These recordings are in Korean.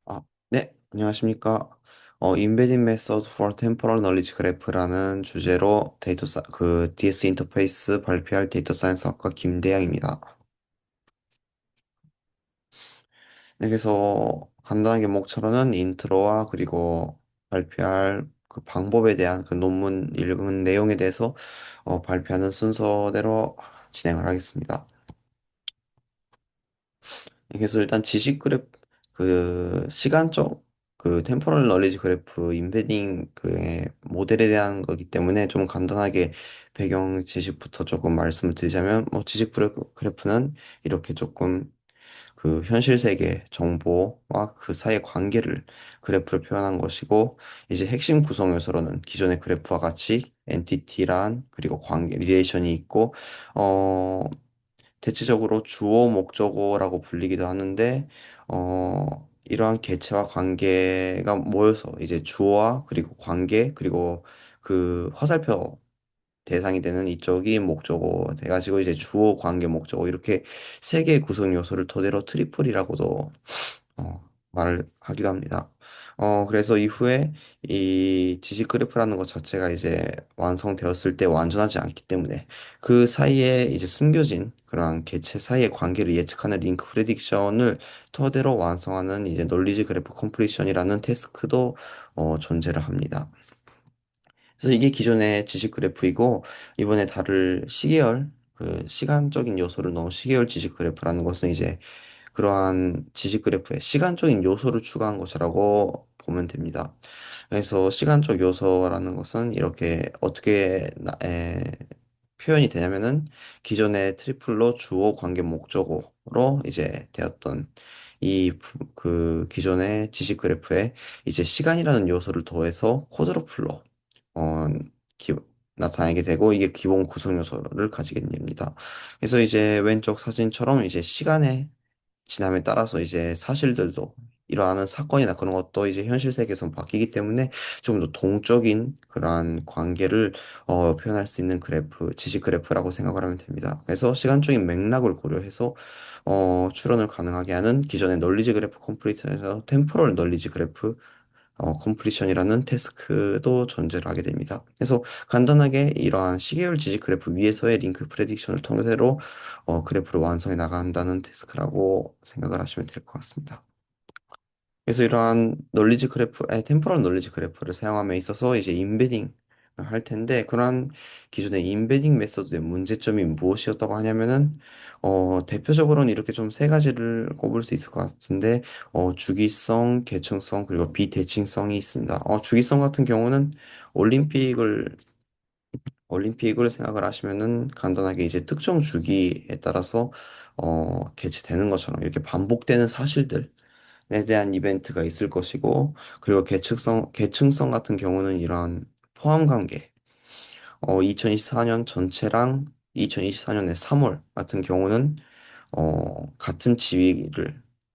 아, 네, 안녕하십니까. Embedding Method for Temporal Knowledge Graph라는 주제로 DS 인터페이스 발표할 데이터 사이언스 학과 김대양입니다. 네, 그래서 간단하게 목차로는 인트로와 그리고 발표할 그 방법에 대한 그 논문 읽은 내용에 대해서 발표하는 순서대로 진행을 하겠습니다. 그래서 일단 지식 그래프 그 시간적 그 템포럴 너리지 그래프 임베딩 그 모델에 대한 거기 때문에 좀 간단하게 배경 지식부터 조금 말씀을 드리자면 뭐 그래프는 이렇게 조금 그 현실 세계 정보와 그 사이의 관계를 그래프로 표현한 것이고 이제 핵심 구성 요소로는 기존의 그래프와 같이 엔티티란 그리고 관계 리레이션이 있고 어 대체적으로 주어 목적어라고 불리기도 하는데, 이러한 개체와 관계가 모여서 이제 주어와 그리고 관계, 그리고 그 화살표 대상이 되는 이쪽이 목적어 돼가지고 이제 주어, 관계, 목적어 이렇게 세 개의 구성 요소를 토대로 트리플이라고도 말을 하기도 합니다. 그래서 이후에 이 지식 그래프라는 것 자체가 이제 완성되었을 때 완전하지 않기 때문에 그 사이에 이제 숨겨진 그러한 개체 사이의 관계를 예측하는 링크 프레딕션을 토대로 완성하는 이제 논리지 그래프 컴프리션이라는 태스크도 존재를 합니다. 그래서 이게 기존의 지식 그래프이고 이번에 다룰 시계열 그 시간적인 요소를 넣은 시계열 지식 그래프라는 것은 이제 그러한 지식 그래프에 시간적인 요소를 추가한 것이라고 보면 됩니다. 그래서 시간적 요소라는 것은 이렇게 어떻게 표현이 되냐면은 기존의 트리플로 주어 관계 목적어로 이제 되었던 그 기존의 지식 그래프에 이제 시간이라는 요소를 더해서 쿼드로 플로 어, 기- 나타나게 되고 이게 기본 구성 요소를 가지게 됩니다. 그래서 이제 왼쪽 사진처럼 이제 시간의 지남에 따라서 이제 사실들도 일어나는 사건이나 그런 것도 이제 현실 세계에서 바뀌기 때문에 좀 더 동적인 그러한 관계를 표현할 수 있는 지식 그래프라고 생각을 하면 됩니다. 그래서 시간적인 맥락을 고려해서 추론을 가능하게 하는 기존의 널리지 그래프 컴프리션에서 템포럴 널리지 그래프 컴플리션이라는 태스크도 존재를 하게 됩니다. 그래서 간단하게 이러한 시계열 지식 그래프 위에서의 링크 프레딕션을 통해서 그래프를 완성해 나간다는 태스크라고 생각을 하시면 될 것 같습니다. 그래서 이러한 템포럴 널리지 그래프를 사용함에 있어서 이제 임베딩을 할 텐데, 그러한 기존의 임베딩 메소드의 문제점이 무엇이었다고 하냐면은, 대표적으로는 이렇게 좀 세 가지를 꼽을 수 있을 것 같은데, 주기성, 계층성, 그리고 비대칭성이 있습니다. 주기성 같은 경우는 올림픽을 올림픽을 생각을 하시면은 간단하게 이제 특정 주기에 따라서 개최되는 것처럼 이렇게 반복되는 사실들에 대한 이벤트가 있을 것이고 그리고 계층성 같은 경우는 이러한 포함 관계 2024년 전체랑 2024년의 3월 같은 경우는 같은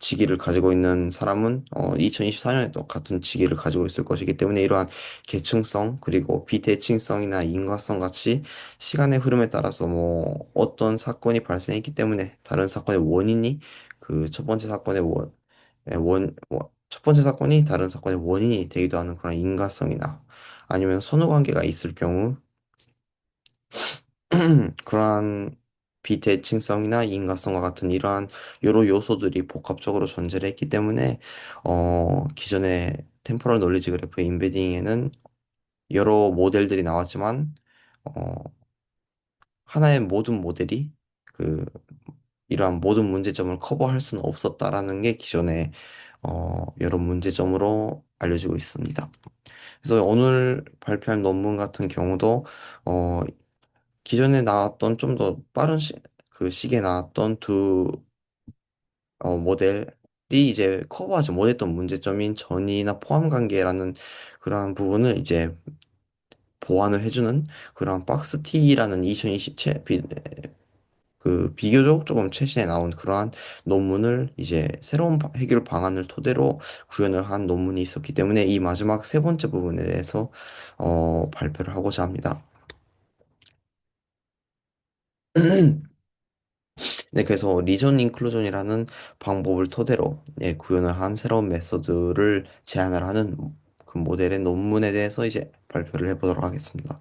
직위를 가지고 있는 사람은 2024년에도 같은 직위를 가지고 있을 것이기 때문에 이러한 계층성 그리고 비대칭성이나 인과성 같이 시간의 흐름에 따라서 뭐 어떤 사건이 발생했기 때문에 다른 사건의 원인이 그 첫 번째 사건의 첫 번째 사건이 다른 사건의 원인이 되기도 하는 그런 인과성이나 아니면 선후관계가 있을 경우 그러한 비대칭성이나 인과성과 같은 이러한 여러 요소들이 복합적으로 존재를 했기 때문에 기존의 템포럴 놀리지 그래프의 인베딩에는 여러 모델들이 나왔지만 어, 하나의 모든 모델이 그 이러한 모든 문제점을 커버할 수는 없었다라는 게 기존의 여러 문제점으로 알려지고 있습니다. 그래서 오늘 발표한 논문 같은 경우도 어, 기존에 나왔던 좀 더 빠른 그 시기에 나왔던 두 모델이 이제 커버하지 못했던 문제점인 전이나 포함 관계라는 그러한 부분을 이제 보완을 해주는 그런 박스 T라는 2027 그 비교적 조금 최신에 나온 그러한 논문을 이제 새로운 해결 방안을 토대로 구현을 한 논문이 있었기 때문에 이 마지막 세 번째 부분에 대해서 발표를 하고자 합니다. 네, 그래서 리전 인클루전이라는 방법을 토대로 구현을 한 새로운 메소드를 제안을 하는 그 모델의 논문에 대해서 이제 발표를 해보도록 하겠습니다.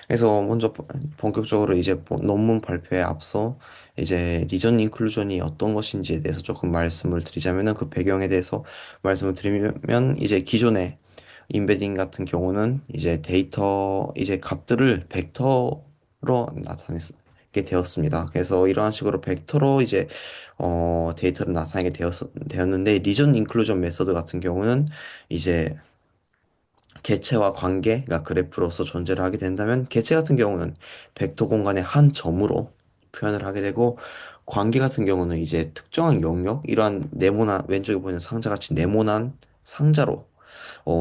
그래서 먼저 본격적으로 이제 논문 발표에 앞서 이제 리전 인클루전이 어떤 것인지에 대해서 조금 말씀을 드리자면은 그 배경에 대해서 말씀을 드리면 이제 기존의 인베딩 같은 경우는 이제 데이터 이제 값들을 벡터로 나타내게 되었습니다. 그래서 이러한 식으로 벡터로 이제 데이터를 나타내게 되었는데 리전 인클루전 메서드 같은 경우는 이제 개체와 관계가 그래프로서 존재를 하게 된다면 개체 같은 경우는 벡터 공간의 한 점으로 표현을 하게 되고 관계 같은 경우는 이제 특정한 영역 이러한 네모난 왼쪽에 보이는 상자같이 네모난 상자로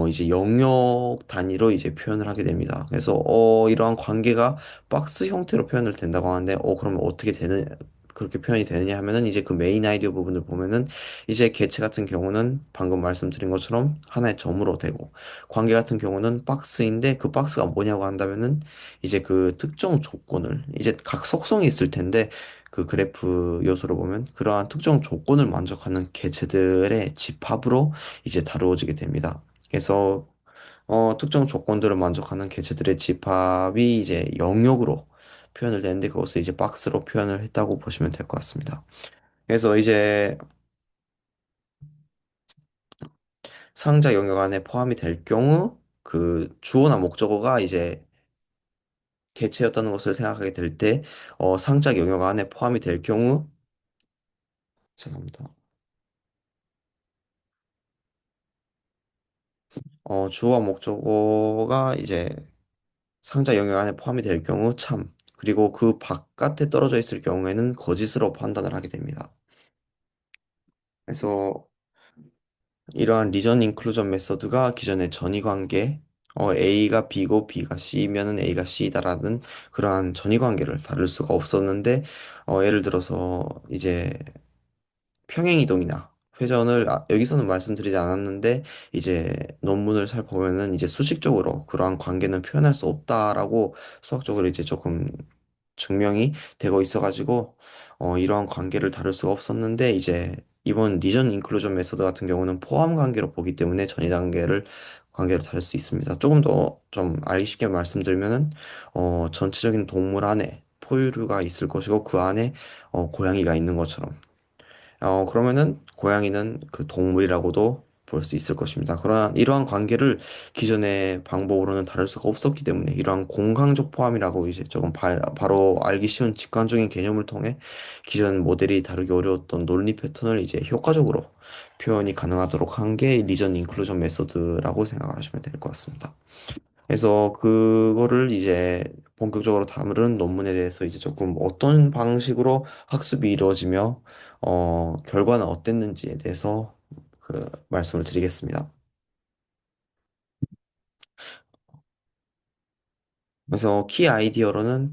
이제 영역 단위로 이제 표현을 하게 됩니다. 그래서 이러한 관계가 박스 형태로 표현을 된다고 하는데 그러면 어떻게 되는 그렇게 표현이 되느냐 하면은 이제 그 메인 아이디어 부분을 보면은 이제 개체 같은 경우는 방금 말씀드린 것처럼 하나의 점으로 되고 관계 같은 경우는 박스인데 그 박스가 뭐냐고 한다면은 이제 그 특정 조건을 이제 각 속성이 있을 텐데 그 그래프 요소로 보면 그러한 특정 조건을 만족하는 개체들의 집합으로 이제 다루어지게 됩니다. 그래서 특정 조건들을 만족하는 개체들의 집합이 이제 영역으로 표현을 되는데 그것을 이제 박스로 표현을 했다고 보시면 될 것 같습니다. 그래서 이제 상자 영역 안에 포함이 될 경우 그 주어나 목적어가 이제 개체였다는 것을 생각하게 될 때 상자 영역 안에 포함이 될 경우 죄송합니다. 주어와 목적어가 이제 상자 영역 안에 포함이 될 경우 참, 그리고 그 바깥에 떨어져 있을 경우에는 거짓으로 판단을 하게 됩니다. 그래서 이러한 리전 인클루전 메서드가 기존의 전위 관계, A가 B고 B가 C면은 A가 C다라는 그러한 전위 관계를 다룰 수가 없었는데, 예를 들어서 이제 평행이동이나 회전을 여기서는 말씀드리지 않았는데 이제 논문을 살펴보면은 이제 수식적으로 그러한 관계는 표현할 수 없다라고 수학적으로 이제 조금 증명이 되고 있어가지고 이러한 관계를 다룰 수가 없었는데 이제 이번 리전 인클루전 메서드 같은 경우는 포함 관계로 보기 때문에 전이 단계를 관계로 다룰 수 있습니다. 조금 더 좀 알기 쉽게 말씀드리면은 전체적인 동물 안에 포유류가 있을 것이고 그 안에 고양이가 있는 것처럼 그러면은 고양이는 그 동물이라고도 볼 수 있을 것입니다. 그러나 이러한 관계를 기존의 방법으로는 다룰 수가 없었기 때문에 이러한 공강적 포함이라고 이제 조금 바로 알기 쉬운 직관적인 개념을 통해 기존 모델이 다루기 어려웠던 논리 패턴을 이제 효과적으로 표현이 가능하도록 한 게 리전 인클루전 메소드라고 생각을 하시면 될 것 같습니다. 그래서 그거를 이제 본격적으로 다루는 논문에 대해서 이제 조금 어떤 방식으로 학습이 이루어지며 결과는 어땠는지에 대해서 그 말씀을 드리겠습니다. 그래서 키 아이디어로는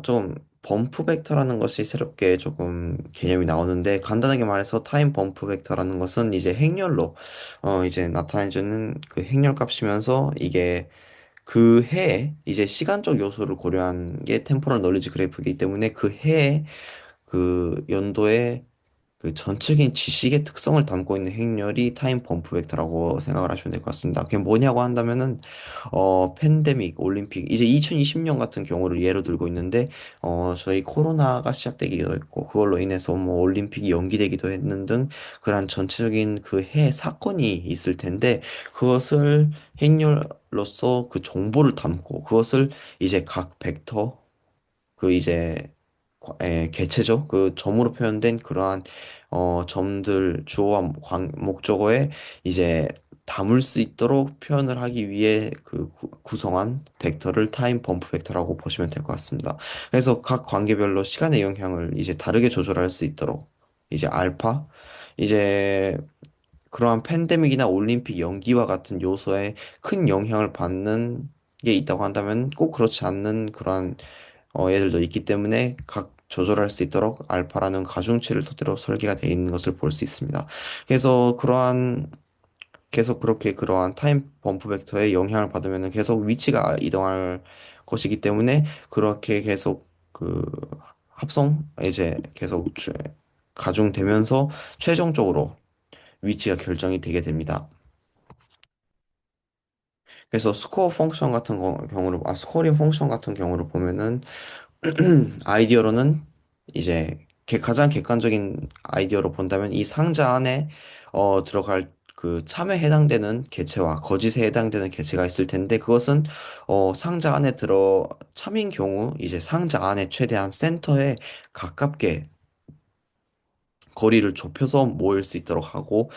좀 범프 벡터라는 것이 새롭게 조금 개념이 나오는데 간단하게 말해서 타임 범프 벡터라는 것은 이제 행렬로 이제 나타내주는 그 행렬 값이면서 이게 그 해에 이제 시간적 요소를 고려한 게 템포럴 널리지 그래프이기 때문에 그 해에 그 연도에 그 전적인 지식의 특성을 담고 있는 행렬이 타임 범프 벡터라고 생각을 하시면 될 것 같습니다. 그게 뭐냐고 한다면은 팬데믹, 올림픽 이제 2020년 같은 경우를 예로 들고 있는데 저희 코로나가 시작되기도 했고 그걸로 인해서 뭐 올림픽이 연기되기도 했는 등 그런 전체적인 그 해 사건이 있을 텐데 그것을 행렬로서 그 정보를 담고 그것을 이제 각 벡터 그 이제 개체죠. 그 점으로 표현된 그러한 점들 주어와 목적어에 이제 담을 수 있도록 표현을 하기 위해 그 구성한 벡터를 타임 범프 벡터라고 보시면 될 것 같습니다. 그래서 각 관계별로 시간의 영향을 이제 다르게 조절할 수 있도록 이제 알파 이제 그러한 팬데믹이나 올림픽 연기와 같은 요소에 큰 영향을 받는 게 있다고 한다면 꼭 그렇지 않는 그러한 애들도 있기 때문에 각 조절할 수 있도록 알파라는 가중치를 토대로 설계가 되어 있는 것을 볼 수 있습니다. 그래서 계속 그렇게 그러한 타임 범프 벡터에 영향을 받으면 계속 위치가 이동할 것이기 때문에 그렇게 계속 그 합성 이제 가중되면서 최종적으로 위치가 결정이 되게 됩니다. 그래서 스코어링 펑션 같은 경우를 보면은 아이디어로는 이제 가장 객관적인 아이디어로 본다면 이 상자 안에 들어갈 그 참에 해당되는 개체와 거짓에 해당되는 개체가 있을 텐데 그것은 상자 안에 참인 경우 이제 상자 안에 최대한 센터에 가깝게 거리를 좁혀서 모일 수 있도록 하고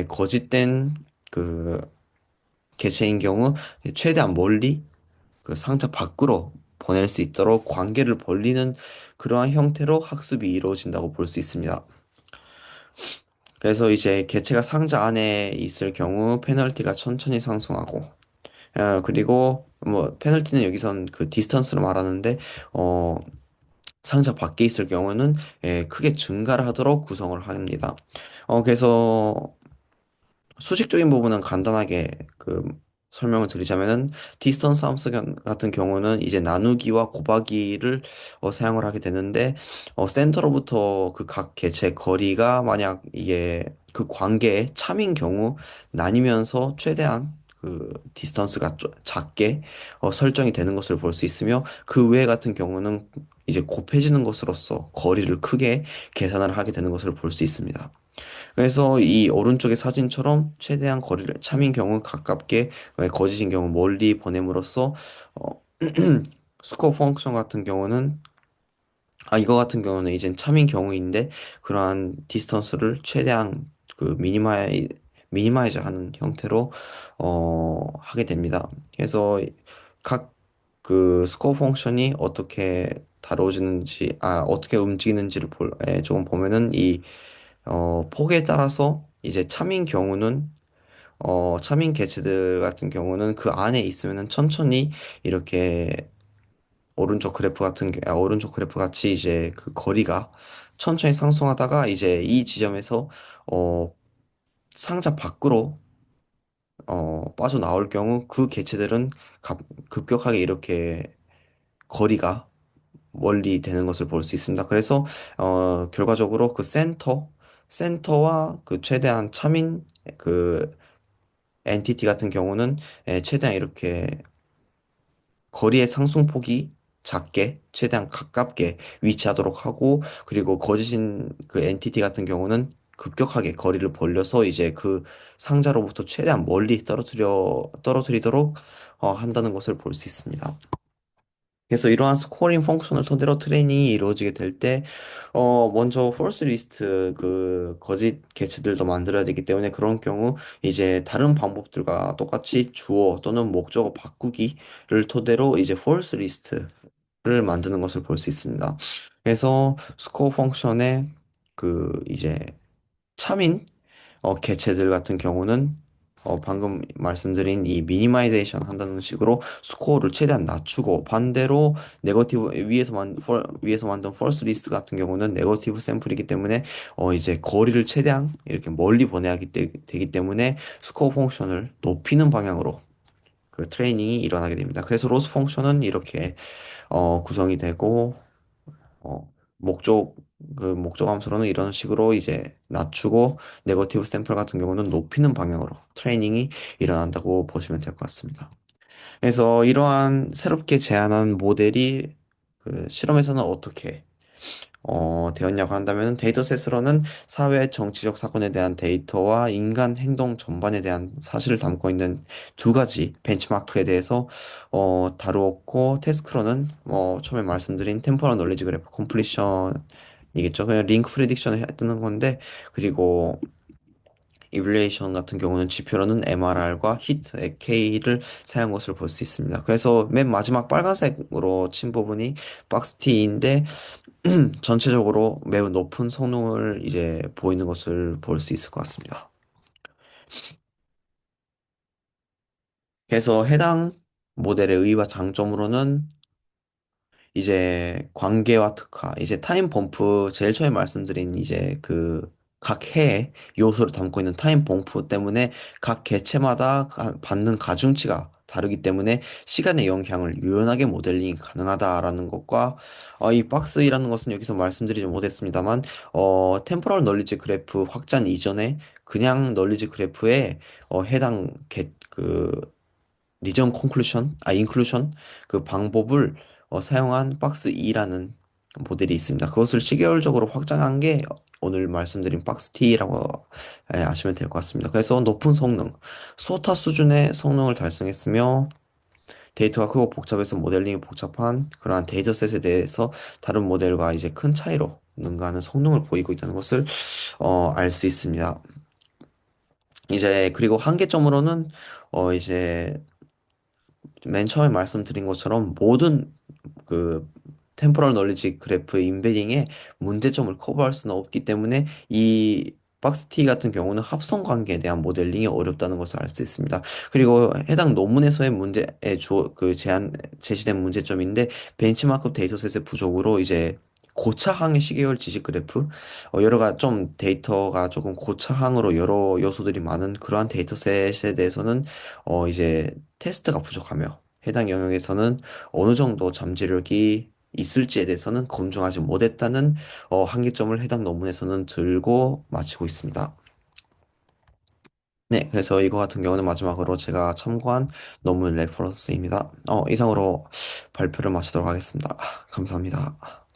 거짓된 그 개체인 경우 최대한 멀리 그 상자 밖으로 보낼 수 있도록 관계를 벌리는 그러한 형태로 학습이 이루어진다고 볼 수 있습니다. 그래서 이제 개체가 상자 안에 있을 경우 페널티가 천천히 상승하고, 그리고 뭐 페널티는 여기선 그 디스턴스를 말하는데, 어, 상자 밖에 있을 경우는 크게 증가를 하도록 구성을 합니다. 그래서 수식적인 부분은 간단하게 설명을 드리자면은 디스턴스 함수 같은 경우는 이제 나누기와 곱하기를 사용을 하게 되는데 센터로부터 그 각 개체 거리가 만약 이게 그 관계에 참인 경우 나뉘면서 최대한 그 디스턴스가 작게 설정이 되는 것을 볼 수 있으며 그 외 같은 경우는 이제 곱해지는 것으로써 거리를 크게 계산을 하게 되는 것을 볼 수 있습니다. 그래서 이 오른쪽의 사진처럼 최대한 거리를 참인 경우 가깝게, 거짓인 경우 멀리 보냄으로써 어, 스코어 펑션 같은 경우는 이거 같은 경우는 이젠 참인 경우인데 그러한 디스턴스를 최대한 미니마이즈 하는 형태로 하게 됩니다. 그래서 각 그 스코어 펑션이 어떻게 다뤄지는지 어떻게 움직이는지를 조금 보면은 폭에 따라서 이제 참인 개체들 같은 경우는 그 안에 있으면은 천천히 이렇게 오른쪽 그래프 같이 이제 그 거리가 천천히 상승하다가 이제 이 지점에서 어, 상자 밖으로 빠져나올 경우 그 개체들은 급격하게 이렇게 거리가 멀리 되는 것을 볼 수 있습니다. 그래서 결과적으로 센터와 그 최대한 참인 그 엔티티 같은 경우는 최대한 이렇게 거리의 상승폭이 작게 최대한 가깝게 위치하도록 하고 그리고 거짓인 그 엔티티 같은 경우는 급격하게 거리를 벌려서 이제 그 상자로부터 최대한 멀리 떨어뜨리도록 한다는 것을 볼 수 있습니다. 그래서 이러한 스코어링 펑션을 토대로 트레이닝이 이루어지게 될 때, 먼저 폴스 리스트 그 거짓 개체들도 만들어야 되기 때문에 그런 경우 이제 다른 방법들과 똑같이 주어 또는 목적어 바꾸기를 토대로 이제 폴스 리스트를 만드는 것을 볼 수 있습니다. 그래서 스코어 펑션의 이제 참인 개체들 같은 경우는 방금 말씀드린 이 미니마이제이션 한다는 식으로 스코어를 최대한 낮추고 반대로 위에서 만든 펄스 리스트 같은 경우는 네거티브 샘플이기 때문에 이제 거리를 최대한 이렇게 멀리 되기 때문에 스코어 펑션을 높이는 방향으로 그 트레이닝이 일어나게 됩니다. 그래서 로스 펑션은 이렇게 구성이 되고 어, 목적, 목적 함수로는 이런 식으로 이제 낮추고, 네거티브 샘플 같은 경우는 높이는 방향으로 트레이닝이 일어난다고 보시면 될 것 같습니다. 그래서 이러한 새롭게 제안한 모델이 실험에서는 어떻게 되었냐고 한다면 데이터셋으로는 사회 정치적 사건에 대한 데이터와 인간 행동 전반에 대한 사실을 담고 있는 두 가지 벤치마크에 대해서 다루었고 태스크로는 처음에 말씀드린 템포럴 놀리지 그래프 컴플리션이겠죠. 그냥 링크 프리딕션을 뜨는 건데 그리고 이블레이션 같은 경우는 지표로는 MRR과 히트 K를 사용한 것을 볼 수 있습니다. 그래서 맨 마지막 빨간색으로 친 부분이 박스티인데 전체적으로 매우 높은 성능을 이제 보이는 것을 볼 수 있을 것 같습니다. 그래서 해당 모델의 의의와 장점으로는 이제 관계와 특화, 이제 타임 범프 제일 처음에 말씀드린 이제 각 해의 요소를 담고 있는 타임 범프 때문에 각 개체마다 받는 가중치가 다르기 때문에 시간의 영향을 유연하게 모델링이 가능하다라는 것과 이 박스이라는 것은 여기서 말씀드리지 못했습니다만 템포럴 널리지 그래프 확장 이전에 그냥 널리지 그래프에 해당 리전 콘클루션, 인클루션 그 방법을 사용한 박스 2라는 모델이 있습니다. 그것을 시계열적으로 확장한 게 오늘 말씀드린 박스 T라고 아시면 될 것 같습니다. 그래서 높은 성능, 소타 수준의 성능을 달성했으며 데이터가 크고 복잡해서 모델링이 복잡한 그러한 데이터셋에 대해서 다른 모델과 이제 큰 차이로 능가하는 성능을 보이고 있다는 것을 알 수 있습니다. 이제 그리고 한계점으로는 이제 맨 처음에 말씀드린 것처럼 모든 그 템포럴 널리지 그래프의 인베딩에 문제점을 커버할 수는 없기 때문에 이 박스티 같은 경우는 합성 관계에 대한 모델링이 어렵다는 것을 알 수 있습니다. 그리고 해당 논문에서의 문제에 제시된 문제점인데 벤치마크 데이터셋의 부족으로 이제 고차항의 시계열 지식 그래프 좀 데이터가 조금 고차항으로 여러 요소들이 많은 그러한 데이터셋에 대해서는 이제 테스트가 부족하며 해당 영역에서는 어느 정도 잠재력이 있을지에 대해서는 검증하지 못했다는 한계점을 해당 논문에서는 들고 마치고 있습니다. 네, 그래서 이거 같은 경우는 마지막으로 제가 참고한 논문 레퍼런스입니다. 이상으로 발표를 마치도록 하겠습니다. 감사합니다.